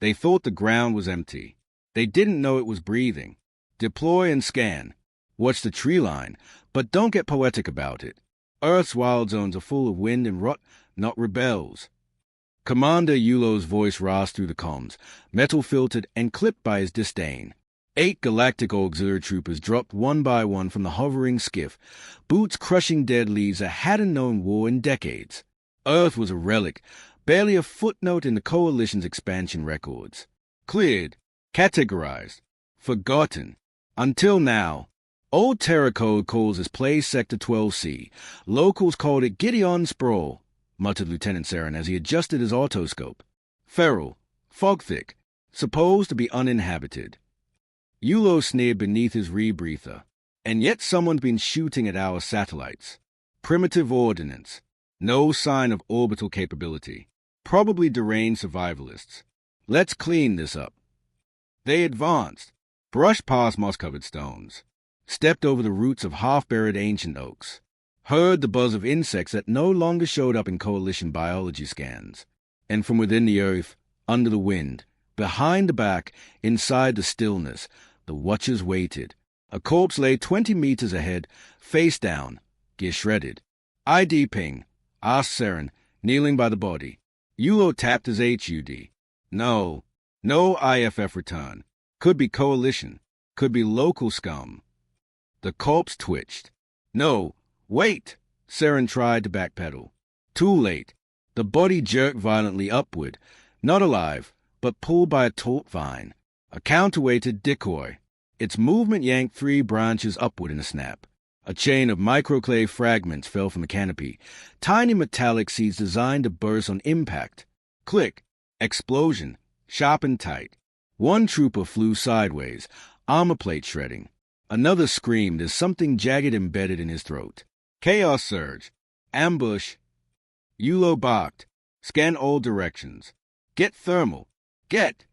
They thought the ground was empty. They didn't know it was breathing. Deploy and scan. Watch the tree line, but don't get poetic about it. Earth's wild zones are full of wind and rot, not rebels. Commander Yulo's voice rasped through the comms, metal-filtered and clipped by his disdain. 8 galactic auxiliary troopers dropped one by one from the hovering skiff, boots crushing dead leaves that hadn't known war in decades. Earth was a relic, barely a footnote in the Coalition's expansion records. Cleared, categorized, forgotten. Until now. Old Terra Code calls this place Sector 12C. Locals called it Gideon Sprawl, muttered Lieutenant Saren as he adjusted his autoscope. Feral, fog-thick, supposed to be uninhabited. Yulo sneered beneath his rebreather. And yet someone's been shooting at our satellites. Primitive ordnance. No sign of orbital capability. Probably deranged survivalists. Let's clean this up. They advanced, brushed past moss-covered stones, stepped over the roots of half-buried ancient oaks, heard the buzz of insects that no longer showed up in Coalition biology scans, and from within the earth, under the wind, behind the back, inside the stillness, the watchers waited. A corpse lay 20 meters ahead, face down, gear shredded. ID ping, asked Saren, kneeling by the body. Yulo tapped his HUD. No IFF return. Could be Coalition. Could be local scum. The corpse twitched. No, wait! Saren tried to backpedal. Too late. The body jerked violently upward, not alive, but pulled by a taut vine. A counterweighted decoy. Its movement yanked 3 branches upward in a snap. A chain of microclave fragments fell from the canopy, tiny metallic seeds designed to burst on impact. Click. Explosion. Sharp and tight. One trooper flew sideways, armor plate shredding. Another screamed as something jagged embedded in his throat. Chaos surge. Ambush. Yulo barked. Scan all directions. Get thermal. Get.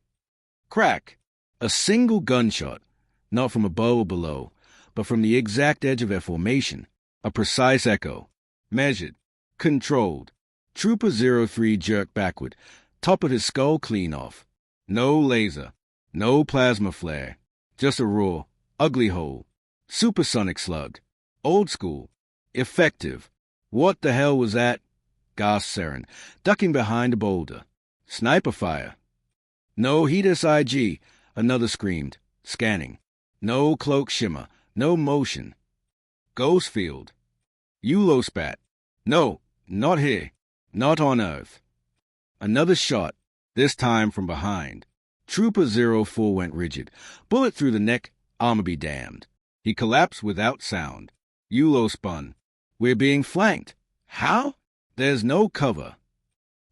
Crack. A single gunshot, not from above or below, but from the exact edge of their formation. A precise echo. Measured. Controlled. Trooper 03 jerked backward, top of his skull clean off. No laser. No plasma flare. Just a raw, ugly hole. Supersonic slug. Old school. Effective. What the hell was that? Gasped Saren, ducking behind a boulder. Sniper fire. No HEDIS IG, another screamed, scanning. No cloak shimmer, no motion. Ghost field. Yulo spat. No, not here. Not on Earth. Another shot, this time from behind. Trooper 04 went rigid. Bullet through the neck, armor be damned. He collapsed without sound. Yulo spun. We're being flanked. How? There's no cover.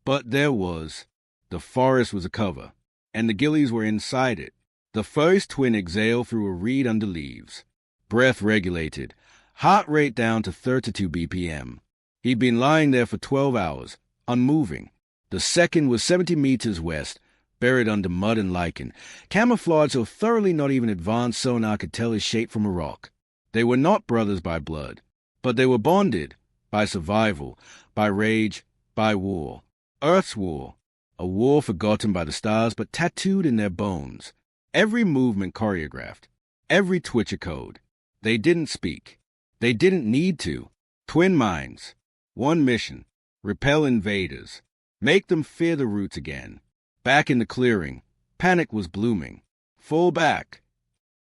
But there was. The forest was a cover, and the Ghillies were inside it. The first twin exhaled through a reed under leaves. Breath regulated. Heart rate down to 32 BPM. He'd been lying there for 12 hours, unmoving. The second was 70 meters west, buried under mud and lichen, camouflaged so thoroughly not even advanced sonar could tell his shape from a rock. They were not brothers by blood, but they were bonded by survival, by rage, by war. Earth's war, a war forgotten by the stars but tattooed in their bones. Every movement choreographed, every twitch a code. They didn't speak. They didn't need to. Twin minds. One mission. Repel invaders. Make them fear the roots again. Back in the clearing, panic was blooming. Fall back.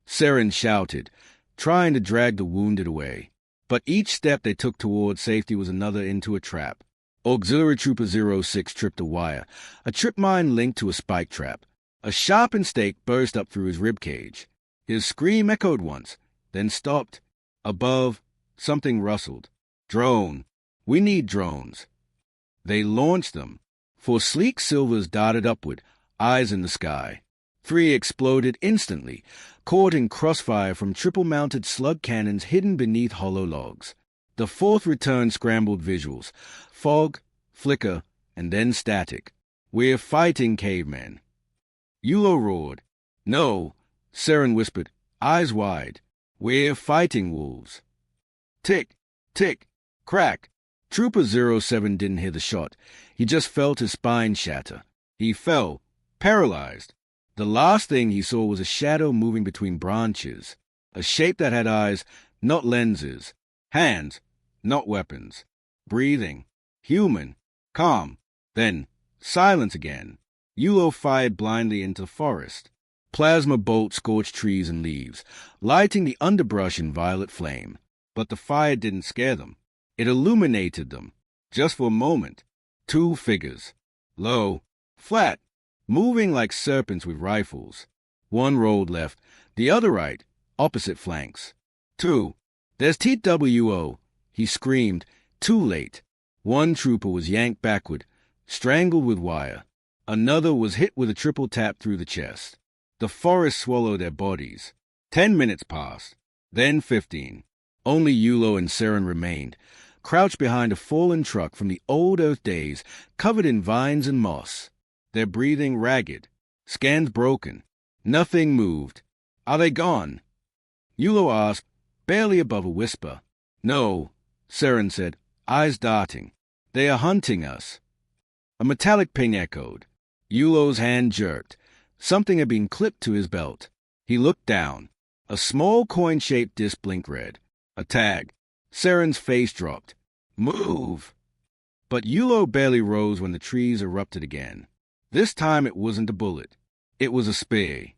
Saren shouted, trying to drag the wounded away. But each step they took towards safety was another into a trap. Auxiliary Trooper 06 tripped a wire, a trip mine linked to a spike trap. A sharpened stake burst up through his ribcage. His scream echoed once, then stopped. Above, something rustled. Drone. We need drones. They launched them. 4 sleek silvers darted upward, eyes in the sky. 3 exploded instantly, caught in crossfire from triple-mounted slug cannons hidden beneath hollow logs. The 4th returned scrambled visuals. Fog, flicker, and then static. We're fighting cavemen. Yulo roared. No, Saren whispered, eyes wide. We're fighting wolves. Tick, tick, crack. Trooper 07 didn't hear the shot. He just felt his spine shatter. He fell, Paralyzed. The last thing he saw was a shadow moving between branches, a shape that had eyes, not lenses, hands, not weapons, breathing, human, calm, then silence again. Yulo fired blindly into the forest. Plasma bolts scorched trees and leaves, lighting the underbrush in violet flame. But the fire didn't scare them. It illuminated them, just for a moment. Two figures, low, flat, moving like serpents with rifles. One rolled left, the other right, opposite flanks. Two. There's TWO, he screamed, too late. One trooper was yanked backward, strangled with wire. Another was hit with a triple tap through the chest. The forest swallowed their bodies. 10 minutes passed, then 15. Only Yulo and Saren remained, crouched behind a fallen truck from the old Earth days, covered in vines and moss. Their breathing ragged, scans broken. Nothing moved. Are they gone? Yulo asked, barely above a whisper. No, Saren said, eyes darting. They are hunting us. A metallic ping echoed. Yulo's hand jerked. Something had been clipped to his belt. He looked down. A small coin-shaped disc blinked red. A tag. Saren's face dropped. Move! But Yulo barely rose when the trees erupted again. This time it wasn't a bullet. It was a spear.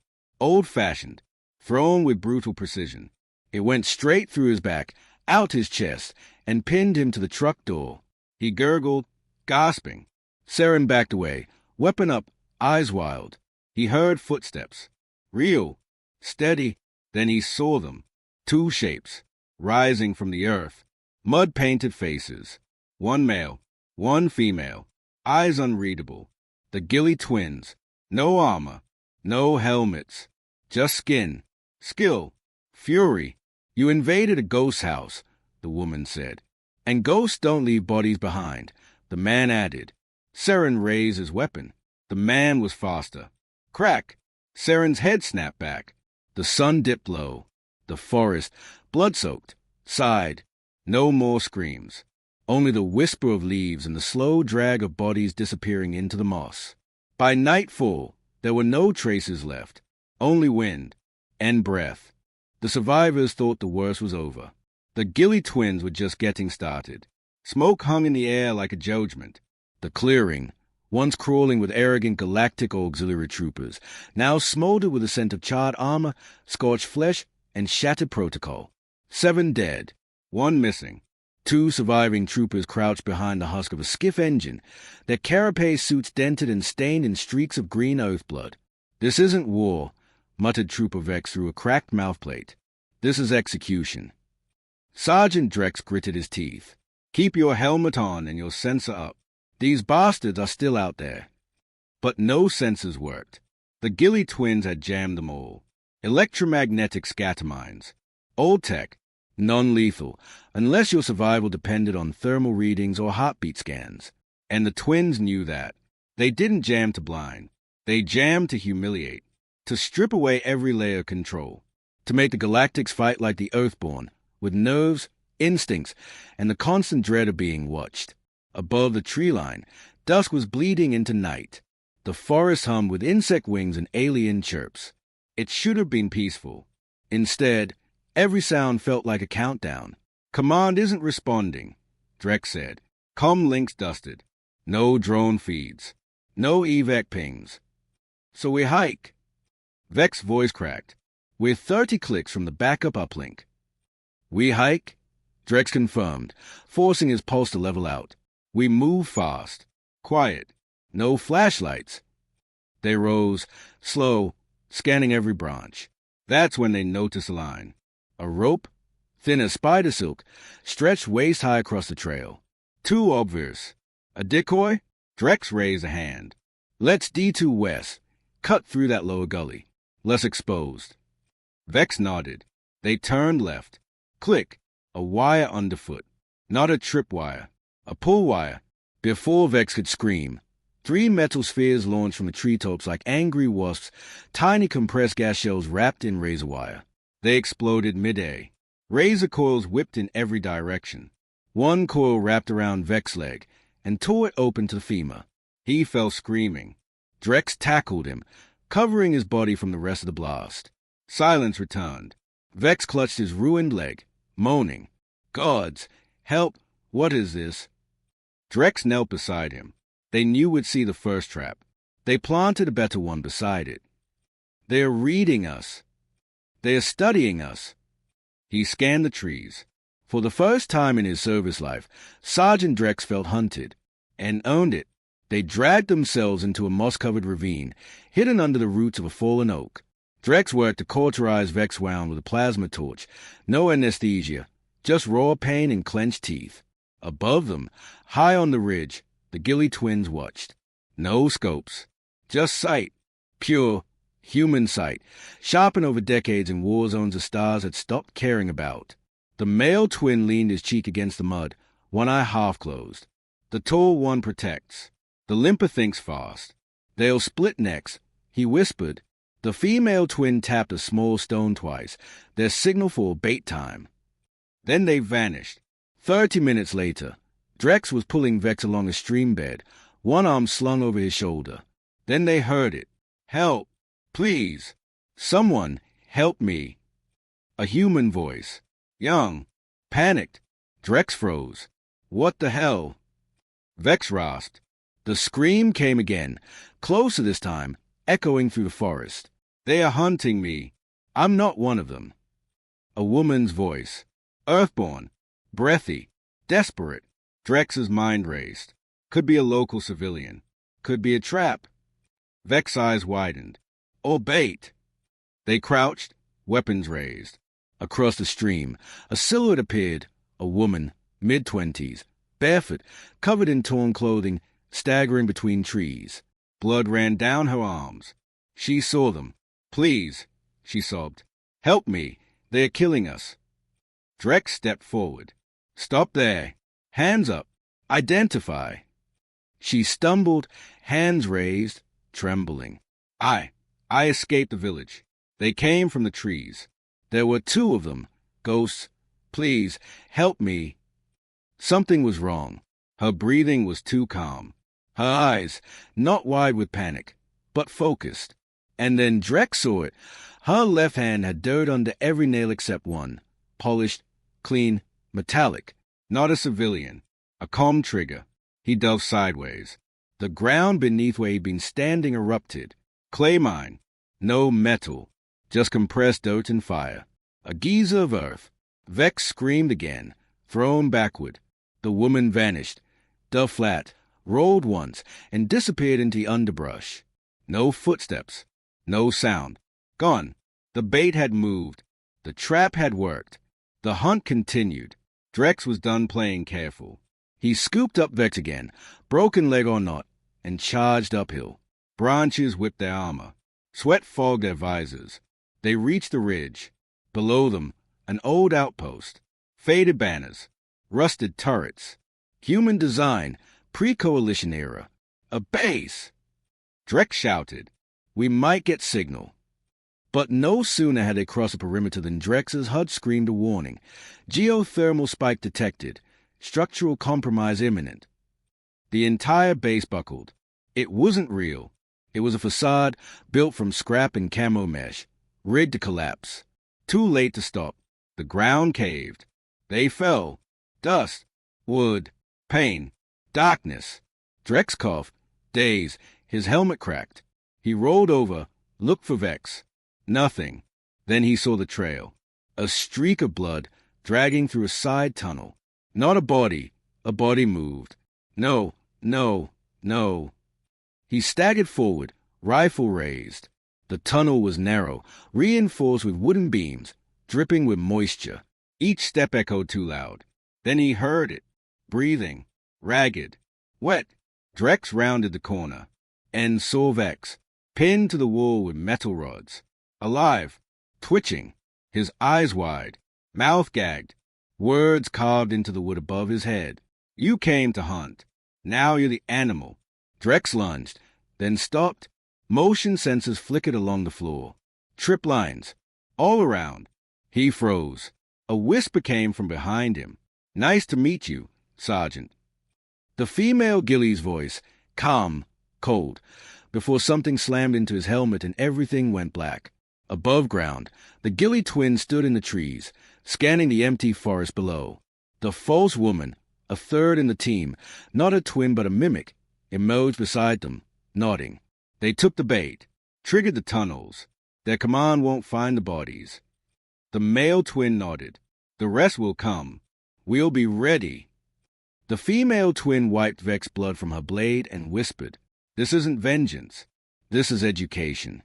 Old-fashioned, thrown with brutal precision. It went straight through his back, out his chest, and pinned him to the truck door. He gurgled, gasping. Saren backed away, weapon up, eyes wild. He heard footsteps. Real, steady. Then he saw them. Two shapes, rising from the earth. Mud-painted faces. One male, one female. Eyes unreadable. The Ghillie twins. No armor. No helmets. Just skin. Skill. Fury. You invaded a ghost house, the woman said. And ghosts don't leave bodies behind, the man added. Saren raised his weapon. The man was faster. Crack! Saren's head snapped back. The sun dipped low. The forest, blood-soaked, sighed. No more screams. Only the whisper of leaves and the slow drag of bodies disappearing into the moss. By nightfall, there were no traces left. Only wind and breath. The survivors thought the worst was over. The Ghillie twins were just getting started. Smoke hung in the air like a judgment. The clearing, once crawling with arrogant galactic auxiliary troopers, now smoldered with the scent of charred armor, scorched flesh, and shattered protocol. 7 dead, 1 missing. 2 surviving troopers crouched behind the husk of a skiff engine, their carapace suits dented and stained in streaks of green earth blood. This isn't war, muttered Trooper Vex through a cracked mouthplate. This is execution. Sergeant Drex gritted his teeth. Keep your helmet on and your sensor up. These bastards are still out there. But no sensors worked. The Ghillie twins had jammed them all. Electromagnetic scatter mines. Old tech. Non-lethal, unless your survival depended on thermal readings or heartbeat scans. And the twins knew that. They didn't jam to blind. They jammed to humiliate. To strip away every layer of control. To make the Galactics fight like the Earthborn, with nerves, instincts, and the constant dread of being watched. Above the tree line, dusk was bleeding into night. The forest hummed with insect wings and alien chirps. It should have been peaceful. Instead, every sound felt like a countdown. Command isn't responding, Drex said. Comm links dusted. No drone feeds. No evac pings. So we hike. Vex's voice cracked. We're 30 clicks from the backup uplink. We hike? Drex confirmed, forcing his pulse to level out. We move fast. Quiet. No flashlights. They rose, slow, scanning every branch. That's when they noticed a line. A rope, thin as spider silk, stretched waist-high across the trail. Too obvious. A decoy? Drex raised a hand. Let's D2 west. Cut through that lower gully. Less exposed. Vex nodded. They turned left. Click. A wire underfoot. Not a tripwire. A pull wire. Before Vex could scream, 3 metal spheres launched from the treetops like angry wasps, tiny compressed gas shells wrapped in razor wire. They exploded mid-air. Razor coils whipped in every direction. One coil wrapped around Vex's leg and tore it open to the femur. He fell screaming. Drex tackled him, covering his body from the rest of the blast. Silence returned. Vex clutched his ruined leg, moaning, "Gods, help, what is this?" Drex knelt beside him. They knew we'd see the first trap. They planted a better one beside it. "They are reading us. They are studying us." He scanned the trees. For the first time in his service life, Sergeant Drex felt hunted, and owned it. They dragged themselves into a moss-covered ravine, hidden under the roots of a fallen oak. Drex worked to cauterize Vex wound with a plasma torch. No anesthesia, just raw pain and clenched teeth. Above them, high on the ridge, the Ghillie twins watched. No scopes, just sight, pure, human sight, sharpened over decades in war zones the stars had stopped caring about. The male twin leaned his cheek against the mud, one eye half closed. The tall one protects. The limper thinks fast. They'll split necks, he whispered. The female twin tapped a small stone twice, their signal for bait time. Then they vanished. 30 minutes later, Drex was pulling Vex along a stream bed, one arm slung over his shoulder. Then they heard it. "Help! Please! Someone, help me!" A human voice. Young. Panicked. Drex froze. "What the hell?" Vex rasped. The scream came again, closer this time, echoing through the forest. "They are hunting me. I'm not one of them." A woman's voice. Earthborn. Breathy. Desperate. Drex's mind raced. Could be a local civilian. Could be a trap. Vex's eyes widened. Or bait. They crouched, weapons raised. Across the stream, a silhouette appeared, a woman, mid-20s, barefoot, covered in torn clothing, staggering between trees. Blood ran down her arms. She saw them. "Please," she sobbed. "Help me. They are killing us." Drex stepped forward. "Stop there. Hands up. Identify." She stumbled, hands raised, trembling. I escaped the village. They came from the trees. There were 2 of them, ghosts. Please, help me." Something was wrong. Her breathing was too calm. Her eyes, not wide with panic, but focused. And then Drex saw it. Her left hand had dirt under every nail except one. Polished, clean, metallic. Not a civilian. A calm trigger. He dove sideways. The ground beneath where he'd been standing erupted. Clay mine. No metal. Just compressed dirt and fire. A geyser of earth. Vex screamed again, thrown backward. The woman vanished. Dove flat, rolled once, and disappeared into the underbrush. No footsteps. No sound. Gone. The bait had moved. The trap had worked. The hunt continued. Drex was done playing careful. He scooped up Vex again, broken leg or not, and charged uphill. Branches whipped their armor. Sweat fogged their visors. They reached the ridge. Below them, an old outpost. Faded banners. Rusted turrets. Human design, pre-coalition era. A base! Drex shouted, "We might get signal." But no sooner had they crossed the perimeter than Drex's HUD screamed a warning. Geothermal spike detected. Structural compromise imminent. The entire base buckled. It wasn't real. It was a facade built from scrap and camo mesh, rigged to collapse. Too late to stop. The ground caved. They fell. Dust. Wood. Pain. Darkness. Drex coughed. Dazed. His helmet cracked. He rolled over, looked for Vex. Nothing. Then he saw the trail. A streak of blood dragging through a side tunnel. Not a body. A body moved. No, no, no. He staggered forward, rifle raised. The tunnel was narrow, reinforced with wooden beams, dripping with moisture. Each step echoed too loud. Then he heard it. Breathing. Ragged. Wet. Drex rounded the corner and saw Vex, pinned to the wall with metal rods. Alive. Twitching. His eyes wide. Mouth gagged. Words carved into the wood above his head. "You came to hunt. Now you're the animal." Drex lunged, then stopped. Motion sensors flickered along the floor. Trip lines. All around. He froze. A whisper came from behind him. "Nice to meet you, Sergeant." The female Ghillie's voice, calm, cold, before something slammed into his helmet and everything went black. Above ground, the Ghillie twins stood in the trees, scanning the empty forest below. The false woman, a third in the team, not a twin but a mimic, emerged beside them, nodding. They took the bait, triggered the tunnels. Their command won't find the bodies. The male twin nodded. The rest will come. We'll be ready. The female twin wiped Vex's blood from her blade and whispered, "This isn't vengeance. This is education."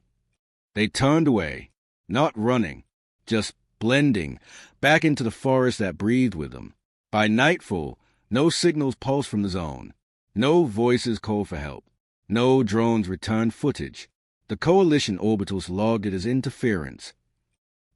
They turned away, not running, just blending, back into the forest that breathed with them. By nightfall, no signals pulsed from the zone. No voices called for help. No drones returned footage. The Coalition orbitals logged it as interference.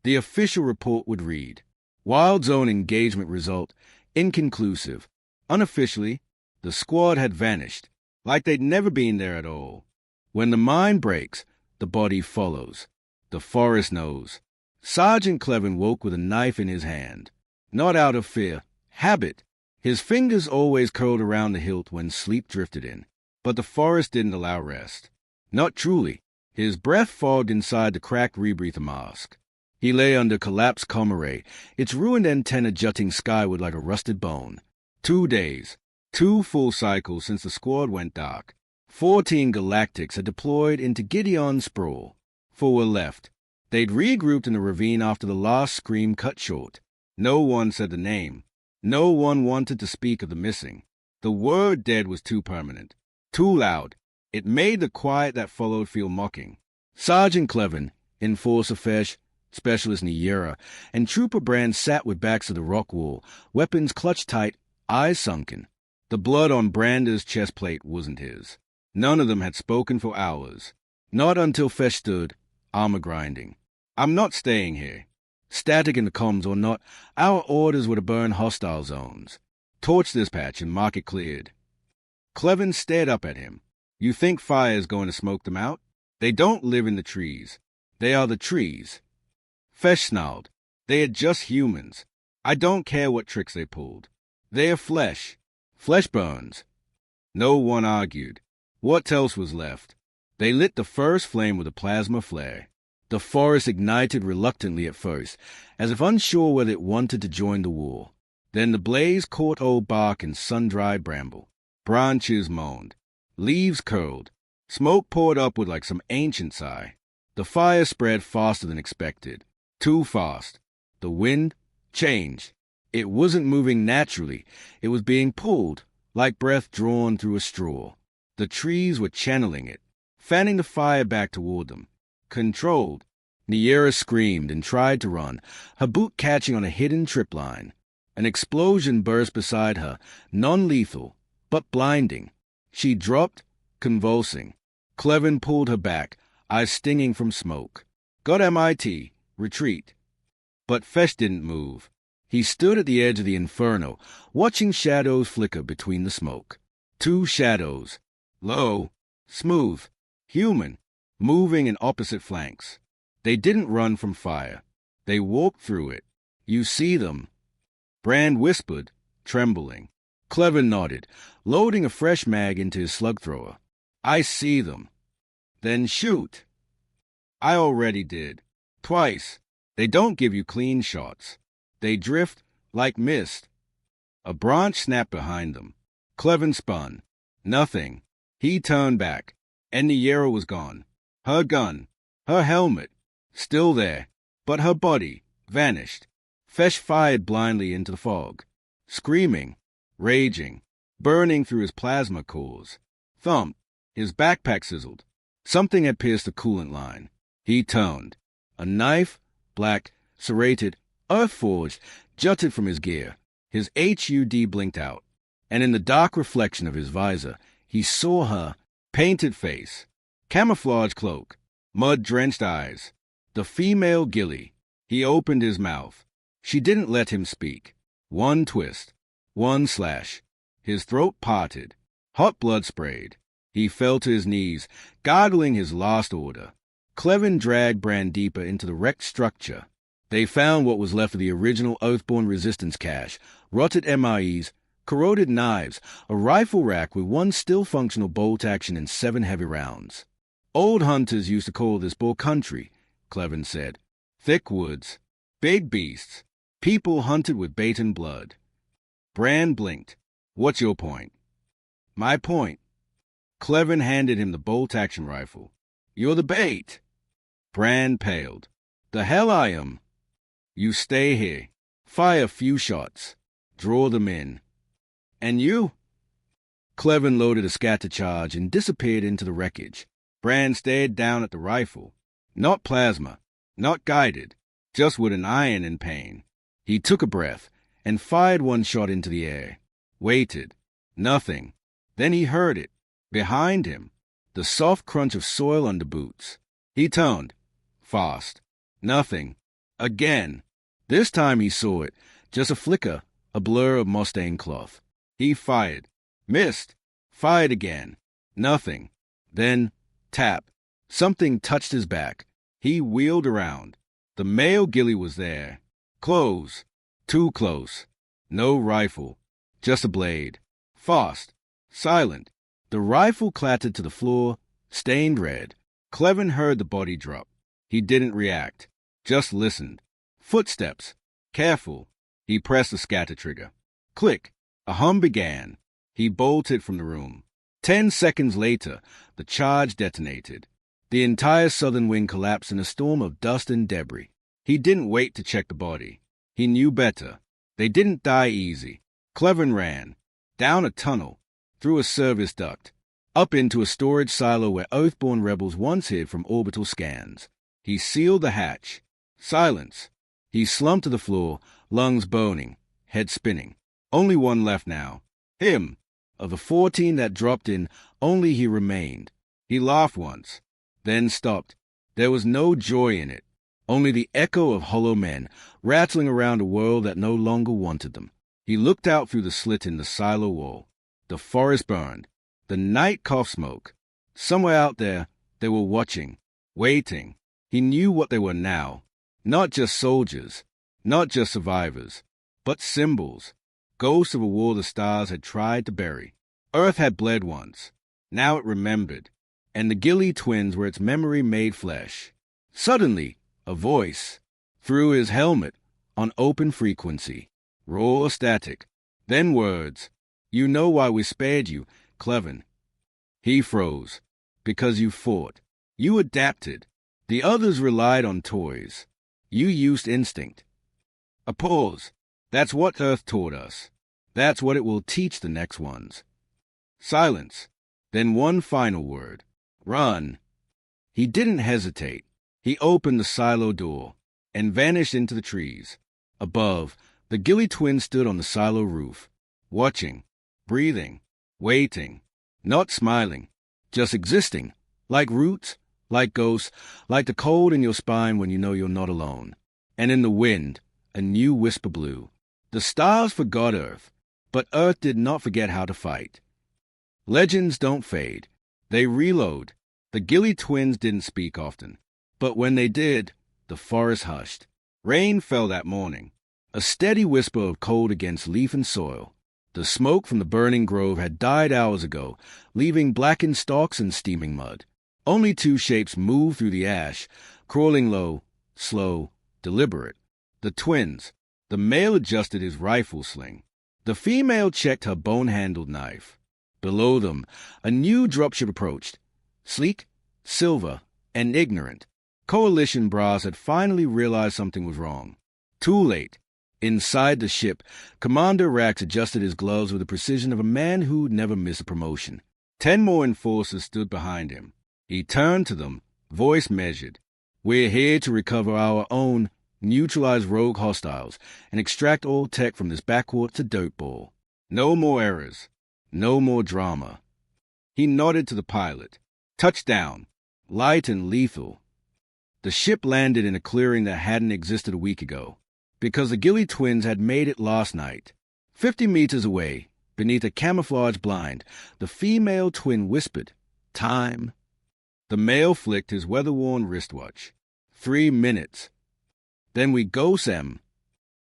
The official report would read, Wild Zone engagement result inconclusive. Unofficially, the squad had vanished, like they'd never been there at all. When the mind breaks, the body follows. The forest knows. Sergeant Clevin woke with a knife in his hand. Not out of fear. Habit. His fingers always curled around the hilt when sleep drifted in. But the forest didn't allow rest. Not truly. His breath fogged inside the cracked rebreather mask. He lay under collapsed comm, its ruined antenna jutting skyward like a rusted bone. 2 days. 2 full cycles since the squad went dark. 14 Galactics had deployed into Gideon Sprawl. 4 were left. They'd regrouped in the ravine after the last scream cut short. No one said the name. No one wanted to speak of the missing. The word dead was too permanent, too loud. It made the quiet that followed feel mocking. Sergeant Clevin, Enforcer Fesh, Specialist Niera, and Trooper Brand sat with backs to the rock wall, weapons clutched tight, eyes sunken. The blood on Brander's chest plate wasn't his. None of them had spoken for hours. Not until Fesh stood, armor grinding. "I'm not staying here. Static in the comms or not, our orders were to burn hostile zones. Torch this patch and mark it cleared." Clevin stared up at him. "You think fire is going to smoke them out? They don't live in the trees. They are the trees." Fesh snarled. "They are just humans. I don't care what tricks they pulled. They are flesh. Flesh burns." No one argued. What else was left? They lit the first flame with a plasma flare. The forest ignited reluctantly at first, as if unsure whether it wanted to join the war. Then the blaze caught old bark and sun-dried bramble. Branches moaned. Leaves curled. Smoke poured upward like some ancient sigh. The fire spread faster than expected. Too fast. The wind changed. It wasn't moving naturally. It was being pulled, like breath drawn through a straw. The trees were channeling it, fanning the fire back toward them. Controlled. Niera screamed and tried to run, her boot catching on a hidden trip line. An explosion burst beside her, non-lethal, but blinding. She dropped, convulsing. Clevin pulled her back, eyes stinging from smoke. "Got MIT. Retreat." But Fesh didn't move. He stood at the edge of the inferno, watching shadows flicker between the smoke. 2 shadows. Low, smooth, human, moving in opposite flanks. They didn't run from fire. They walked through it. "You see them?" Brand whispered, trembling. Clevin nodded, loading a fresh mag into his slug thrower. "I see them." "Then shoot." "I already did. Twice. They don't give you clean shots. They drift like mist." A branch snapped behind them. Clevin spun. Nothing. He turned back, and Niera was gone. Her gun, her helmet, still there, but her body vanished. Fesh fired blindly into the fog, screaming, raging, burning through his plasma cores. Thump. His backpack sizzled. Something had pierced the coolant line. He turned. A knife, black, serrated, earth-forged, jutted from his gear. His HUD blinked out, and in the dark reflection of his visor, he saw her, painted face, camouflage cloak, mud-drenched eyes. The female Ghillie. He opened his mouth. She didn't let him speak. One twist. One slash. His throat parted. Hot blood sprayed. He fell to his knees, gargling his last order. Clevin dragged Brand deeper into the wrecked structure. They found what was left of the original Earthborn resistance cache, rotted MREs, corroded knives, a rifle rack with 1 still functional bolt action and 7 heavy rounds. Old hunters used to call this bull country, Clevin said. Thick woods, big beasts, people hunted with bait and blood. Bran blinked. What's your point? My point. Clevin handed him the bolt-action rifle. You're the bait. Bran paled. The hell I am. You stay here. Fire a few shots. Draw them in. And you? Clevin loaded a scatter charge and disappeared into the wreckage. Bran stared down at the rifle. Not plasma, not guided, just with an iron in pain. He took a breath and fired one shot into the air. Waited. Nothing. Then he heard it. Behind him. The soft crunch of soil under boots. He turned. Fast. Nothing. Again. This time he saw it. Just a flicker, a blur of moss-stained cloth. He fired. Missed. Fired again. Nothing. Then, tap. Something touched his back. He wheeled around. The male Ghillie was there. Close. Too close. No rifle. Just a blade. Fast. Silent. The rifle clattered to the floor, stained red. Clevin heard the body drop. He didn't react. Just listened. Footsteps. Careful. He pressed the scatter trigger. Click. A hum began. He bolted from the room. 10 seconds later, the charge detonated. The entire southern wing collapsed in a storm of dust and debris. He didn't wait to check the body. He knew better. They didn't die easy. Clevin ran. Down a tunnel. Through a service duct. Up into a storage silo where Earthborn rebels once hid from orbital scans. He sealed the hatch. Silence. He slumped to the floor, lungs boning, head spinning. Only one left now. Him. Of the 14 that dropped in, only he remained. He laughed once, then stopped. There was no joy in it, only the echo of hollow men rattling around a world that no longer wanted them. He looked out through the slit in the silo wall. The forest burned. The night coughed smoke. Somewhere out there, they were watching, waiting. He knew what they were now. Not just soldiers, not just survivors, but symbols. Ghosts of a war the stars had tried to bury. Earth had bled once. Now it remembered. And the Ghillie twins were its memory made flesh. Suddenly, a voice. Through his helmet, on open frequency. Raw static. Then words. You know why we spared you, Clevin. He froze. Because you fought. You adapted. The others relied on toys. You used instinct. A pause. That's what Earth taught us. That's what it will teach the next ones. Silence. Then one final word. Run. He didn't hesitate. He opened the silo door and vanished into the trees. Above, the Ghillie twins stood on the silo roof, watching, breathing, waiting, not smiling, just existing, like roots, like ghosts, like the cold in your spine when you know you're not alone. And in the wind, a new whisper blew. The stars forgot Earth, but Earth did not forget how to fight. Legends don't fade. They reload. The Ghillie twins didn't speak often, but when they did, the forest hushed. Rain fell that morning, a steady whisper of cold against leaf and soil. The smoke from the burning grove had died hours ago, leaving blackened stalks and steaming mud. Only two shapes moved through the ash, crawling low, slow, deliberate. The twins. The male adjusted his rifle sling. The female checked her bone-handled knife. Below them, a new dropship approached. Sleek, silver, and ignorant. Coalition brass had finally realized something was wrong. Too late. Inside the ship, Commander Rax adjusted his gloves with the precision of a man who'd never missed a promotion. 10 more enforcers stood behind him. He turned to them, voice measured. We're here to recover our own, neutralize rogue hostiles, and extract all tech from this backwater dirtball. No more errors. No more drama. He nodded to the pilot. Touchdown. Light and lethal. The ship landed in a clearing that hadn't existed a week ago, because the Ghillie twins had made it last night. 50 meters away, beneath a camouflage blind, the female twin whispered, Time. The male flicked his weather-worn wristwatch. 3 minutes. Then we go, Sam.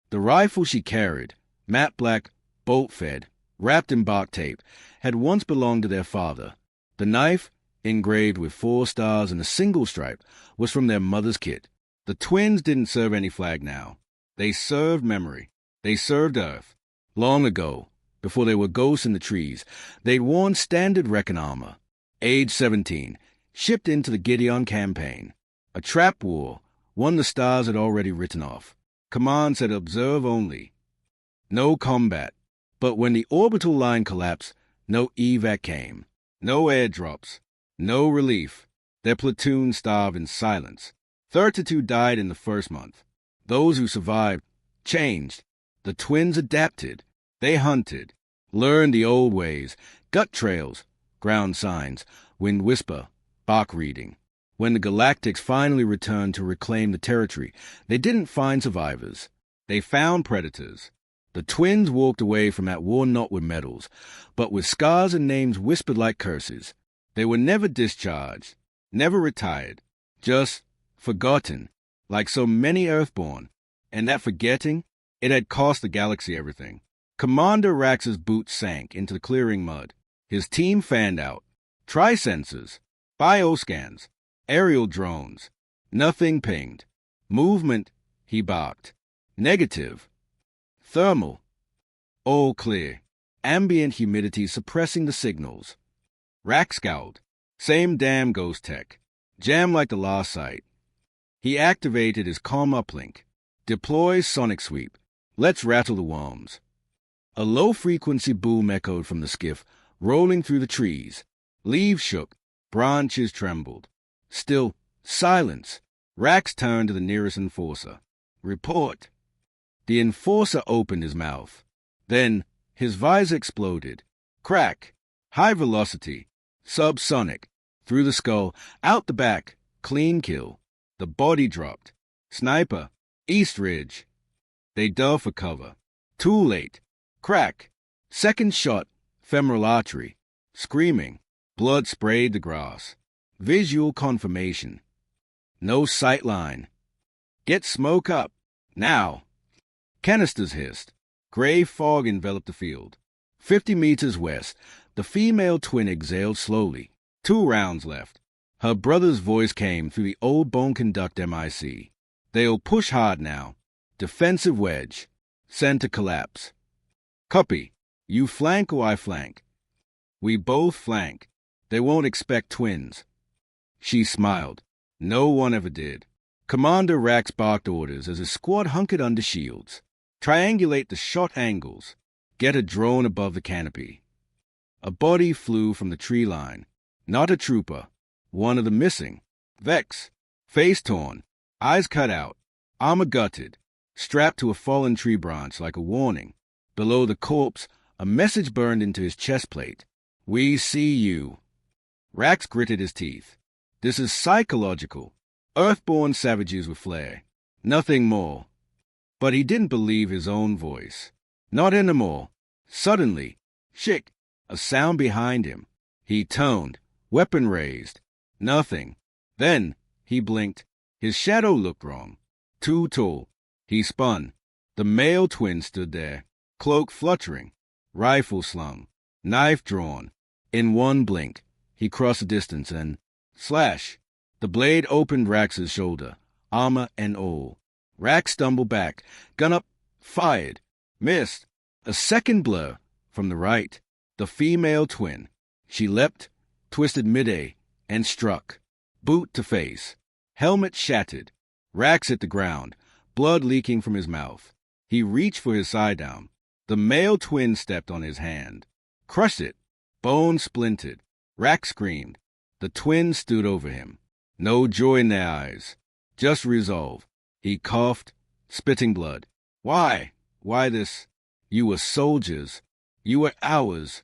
The rifle she carried, matte black, bolt-fed, wrapped in bark tape, had once belonged to their father. The knife, engraved with 4 stars and a single stripe, was from their mother's kit. The twins didn't serve any flag now. They served memory. They served Earth. Long ago, before they were ghosts in the trees, they'd worn standard Recon armor. Age 17, shipped into the Gideon campaign. A trap war, one the stars had already written off. Command said observe only. No combat. But when the orbital line collapsed, no evac came. No airdrops. No relief. Their platoon starved in silence. 32 died in the first month. Those who survived changed. The twins adapted. They hunted. Learned the old ways. Gut trails. Ground signs. Wind whisper. Bach reading. When the Galactics finally returned to reclaim the territory, they didn't find survivors. They found predators. The twins walked away from that war not with medals, but with scars and names whispered like curses. They were never discharged, never retired, just forgotten, like so many Earthborn. And that forgetting, it had cost the galaxy everything. Commander Rax's boots sank into the clearing mud. His team fanned out. Tri-sensors, bioscans, aerial drones. Nothing pinged. Movement, he barked. Negative. Thermal. All clear. Ambient humidity suppressing the signals. Rax scowled. Same damn ghost tech. Jam like the last sight. He activated his calm uplink. Deploy sonic sweep. Let's rattle the worms. A low-frequency boom echoed from the skiff, rolling through the trees. Leaves shook. Branches trembled. Still, silence. Rax turned to the nearest enforcer. Report. The enforcer opened his mouth. Then, his visor exploded. Crack. High velocity. Subsonic. Through the skull. Out the back. Clean kill. The body dropped. Sniper. East Ridge. They dove for cover. Too late. Crack. Second shot. Femoral artery. Screaming. Blood sprayed the grass. Visual confirmation. No sight line. Get smoke up. Now. Canisters hissed. Gray fog enveloped the field. 50 meters west, the female twin exhaled slowly. 2 rounds left. Her brother's voice came through the old bone conduct MIC. They'll push hard now. Defensive wedge. Center collapse. Copy. You flank or I flank? We both flank. They won't expect twins. She smiled. No one ever did. Commander Rax barked orders as his squad hunkered under shields. Triangulate the shot angles. Get a drone above the canopy. A body flew from the tree line. Not a trooper. One of the missing. Vex. Face torn. Eyes cut out. Armor gutted. Strapped to a fallen tree branch like a warning. Below the corpse, a message burned into his chest plate. We see you. Rax gritted his teeth. This is psychological. Earthborn savages with flair. Nothing more. But he didn't believe his own voice. Not anymore. Suddenly, shick, a sound behind him. He toned, weapon raised. Nothing. Then, he blinked. His shadow looked wrong. Too tall. He spun. The male twin stood there, cloak fluttering, rifle slung, knife drawn. In one blink, he crossed the distance and, slash! The blade opened Rax's shoulder, armor and all. Rax stumbled back, gun up, fired, missed. A second blur from the right. The female twin. She leapt, twisted mid-A, and struck. Boot to face. Helmet shattered. Rax hit the ground, blood leaking from his mouth. He reached for his sidearm. The male twin stepped on his hand. Crushed it. Bone splintered. Rax screamed. The twins stood over him. No joy in their eyes. Just resolve. He coughed, spitting blood. Why? Why this? You were soldiers. You were ours.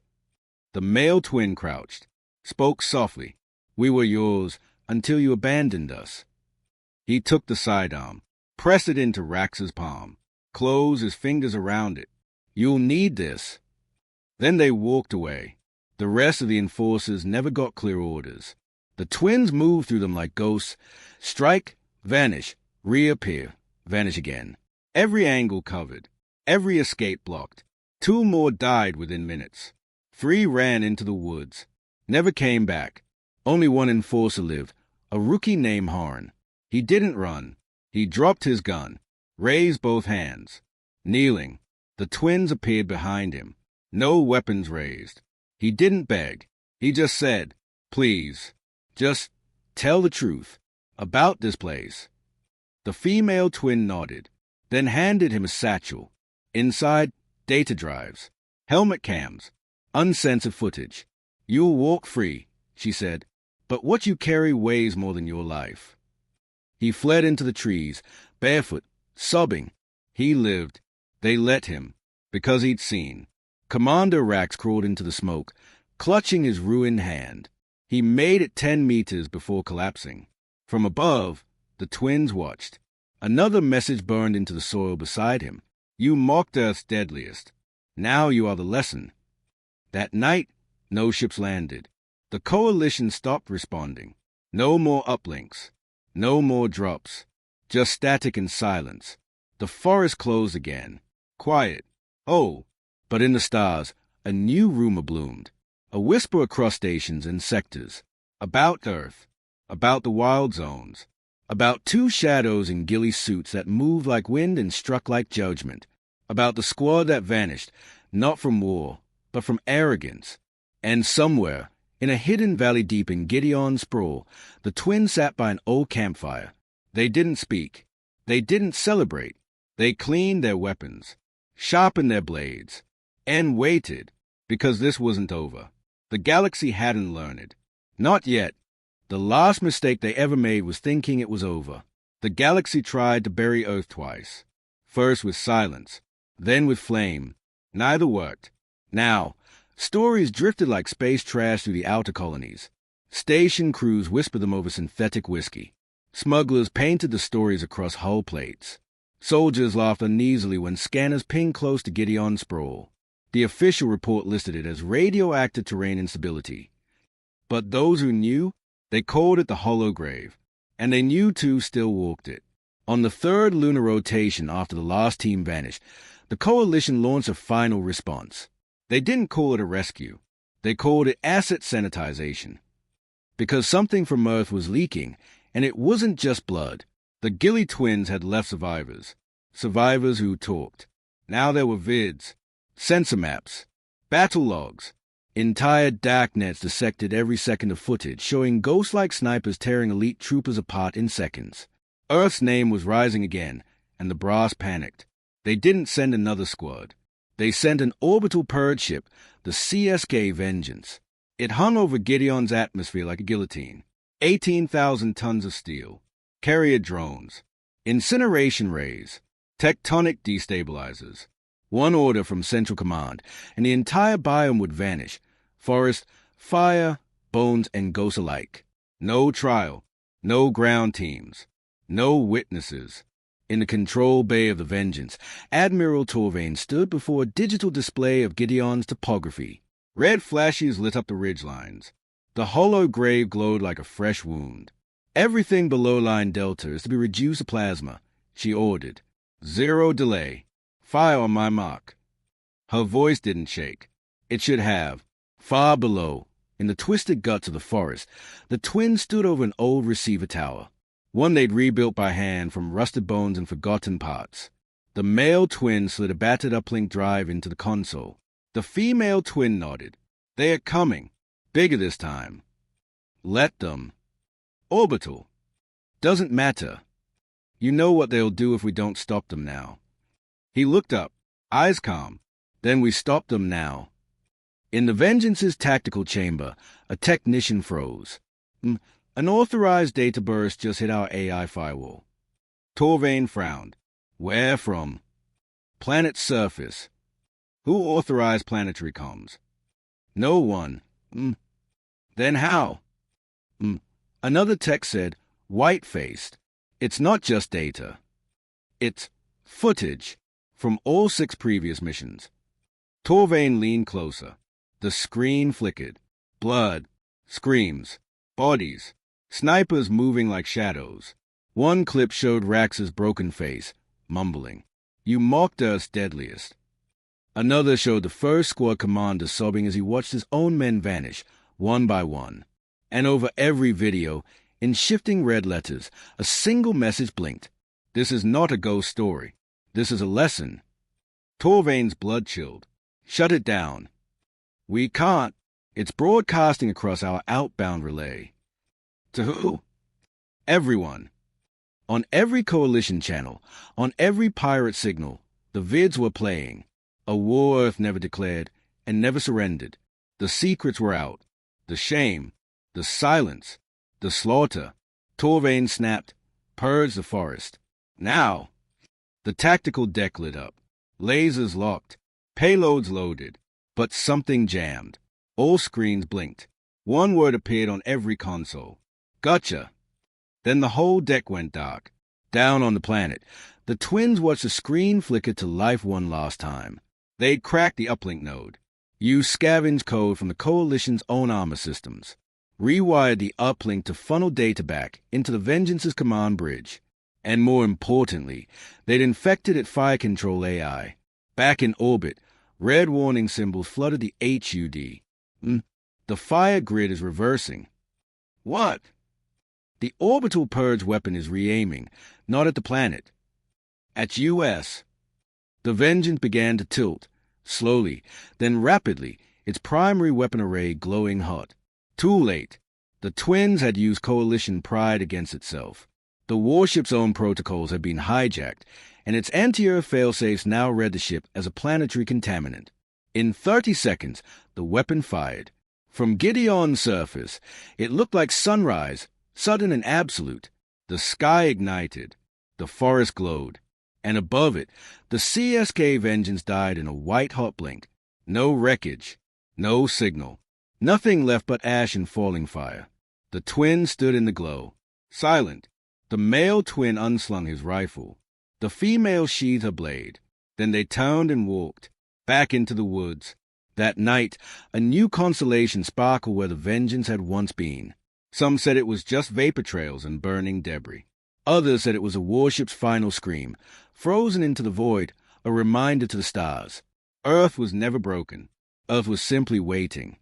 The male twin crouched, spoke softly. We were yours until you abandoned us. He took the sidearm, pressed it into Rax's palm, closed his fingers around it. You'll need this. Then they walked away. The rest of the enforcers never got clear orders. The twins moved through them like ghosts. Strike, vanish, reappear, vanish again. Every angle covered. Every escape blocked. 2 more died within minutes. 3 ran into the woods. Never came back. Only one enforcer lived, a rookie named Horn. He didn't run. He dropped his gun, raised both hands. Kneeling, the twins appeared behind him. No weapons raised. He didn't beg. He just said, "Please, just tell the truth about this place." The female twin nodded, then handed him a satchel. Inside, data drives, helmet cams, uncensored footage. "You'll walk free," she said, "but what you carry weighs more than your life." He fled into the trees, barefoot, sobbing. He lived. They let him, because he'd seen. Commander Rax crawled into the smoke, clutching his ruined hand. He made it 10 meters before collapsing. From above, the twins watched. Another message burned into the soil beside him. "You mocked Earth's deadliest. Now you are the lesson." That night, no ships landed. The Coalition stopped responding. No more uplinks. No more drops. Just static and silence. The forest closed again. Quiet. Oh, but in the stars, a new rumor bloomed. A whisper across stations and sectors. About Earth. About the wild zones. About 2 shadows in Ghillie suits that moved like wind and struck like judgment. About the squad that vanished, not from war, but from arrogance. And somewhere, in a hidden valley deep in Gideon's sprawl, the twins sat by an old campfire. They didn't speak. They didn't celebrate. They cleaned their weapons, sharpened their blades, and waited, because this wasn't over. The galaxy hadn't learned. Not yet. The last mistake they ever made was thinking it was over. The galaxy tried to bury Earth twice. First with silence, then with flame. Neither worked. Now, stories drifted like space trash through the outer colonies. Station crews whispered them over synthetic whiskey. Smugglers painted the stories across hull plates. Soldiers laughed uneasily when scanners pinged close to Gideon's sprawl. The official report listed it as radioactive terrain instability. But those who knew, they called it the Hollow Grave. And they knew too still walked it. On the 3rd lunar rotation after the last team vanished, the Coalition launched a final response. They didn't call it a rescue. They called it asset sanitization. Because something from Earth was leaking, and it wasn't just blood. The Ghillie twins had left survivors. Survivors who talked. Now there were vids, sensor maps, battle logs. Entire darknets dissected every second of footage, showing ghost-like snipers tearing elite troopers apart in seconds. Earth's name was rising again, and the brass panicked. They didn't send another squad. They sent an orbital purge ship, the CSK Vengeance. It hung over Gideon's atmosphere like a guillotine. 18,000 tons of steel. Carrier drones. Incineration rays. Tectonic destabilizers. One order from Central Command, and the entire biome would vanish. Forest, fire, bones, and ghosts alike. No trial. No ground teams. No witnesses. In the control bay of the Vengeance, Admiral Torvain stood before a digital display of Gideon's topography. Red flashes lit up the ridgelines. The hollow grave glowed like a fresh wound. "Everything below line Delta is to be reduced to plasma," she ordered. "0 delay. Fire on my mark." Her voice didn't shake. It should have. Far below, in the twisted guts of the forest, the twins stood over an old receiver tower. One they'd rebuilt by hand from rusted bones and forgotten parts. The male twin slid a battered uplink drive into the console. The female twin nodded. They are coming. Bigger this time. Let them. Orbital. Doesn't matter. You know what they'll do if we don't stop them now. He looked up, eyes calm. Then we stop them now. In the Vengeance's tactical chamber, a technician froze. An authorized data burst just hit our AI firewall. Torvain frowned. Where from? Planet's surface. Who authorized planetary comms? No one. Then how? Another tech said, white-faced. It's not just data. It's footage from all 6 previous missions. Torvain leaned closer. The screen flickered. Blood, screams, bodies, snipers moving like shadows. One clip showed Rax's broken face, mumbling, "You mocked us, deadliest." Another showed the first squad commander sobbing as he watched his own men vanish, one by one. And over every video, in shifting red letters, a single message blinked. This is not a ghost story. This is a lesson. Torvain's blood chilled. Shut it down. We can't. It's broadcasting across our outbound relay. To who? Everyone. On every coalition channel, on every pirate signal, the vids were playing. A war Earth never declared and never surrendered. The secrets were out. The shame, the silence, the slaughter. Torvain snapped, purged the forest. Now! The tactical deck lit up. Lasers locked. Payloads loaded. But something jammed. All screens blinked. One word appeared on every console. Gotcha. Then the whole deck went dark. Down on the planet, the twins watched the screen flicker to life one last time. They'd cracked the uplink node, used scavenged code from the Coalition's own armor systems, rewired the uplink to funnel data back into the Vengeance's command bridge, and more importantly, they'd infected its fire control AI. Back in orbit, red warning symbols flooded the HUD. The fire grid is reversing. What? The orbital purge weapon is re-aiming, not at the planet. At US. The Vengeance began to tilt, slowly, then rapidly, its primary weapon array glowing hot. Too late. The twins had used Coalition pride against itself. The warship's own protocols had been hijacked, and its anti-Earth failsafes now read the ship as a planetary contaminant. In 30 seconds, the weapon fired. From Gideon's surface, it looked like sunrise, sudden and absolute. The sky ignited. The forest glowed. And above it, the CSK Vengeance died in a white-hot blink. No wreckage. No signal. Nothing left but ash and falling fire. The twins stood in the glow. Silent. The male twin unslung his rifle. The female sheathed her blade. Then they turned and walked. Back into the woods. That night, a new constellation sparkled where the Vengeance had once been. Some said it was just vapor trails and burning debris. Others said it was a warship's final scream, frozen into the void, a reminder to the stars. Earth was never broken. Earth was simply waiting.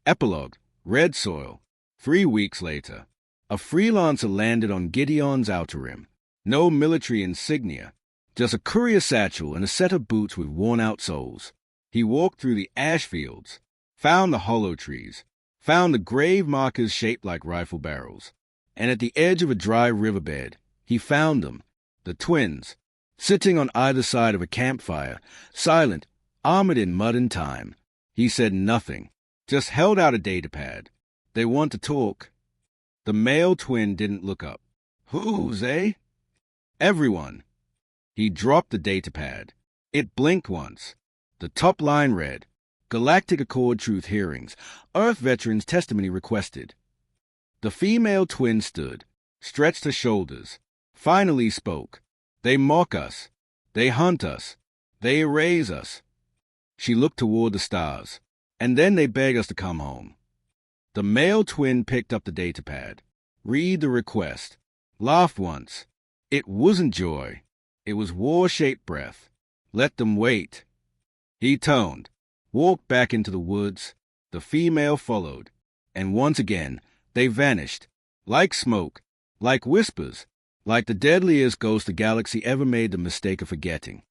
Epilogue, Red Soil. 3 weeks later, a freelancer landed on Gideon's outer rim. No military insignia, just a courier satchel and a set of boots with worn-out soles. He walked through the ash fields, found the hollow trees, found the grave markers shaped like rifle barrels, and at the edge of a dry riverbed, he found them, the twins, sitting on either side of a campfire, silent, armored in mud and time. He said nothing, just held out a datapad. They want to talk. The male twin didn't look up. Who's, eh? Everyone. He dropped the datapad. It blinked once. The top line read, Galactic Accord Truth Hearings. Earth Veterans Testimony Requested. The female twin stood, stretched her shoulders, finally spoke. They mock us. They hunt us. They erase us. She looked toward the stars, and then they beg us to come home. The male twin picked up the datapad, read the request, laughed once. It wasn't joy. It was war-shaped breath. Let them wait. He toned, walked back into the woods. The female followed, and once again they vanished, like smoke, like whispers, like the deadliest ghost the galaxy ever made the mistake of forgetting.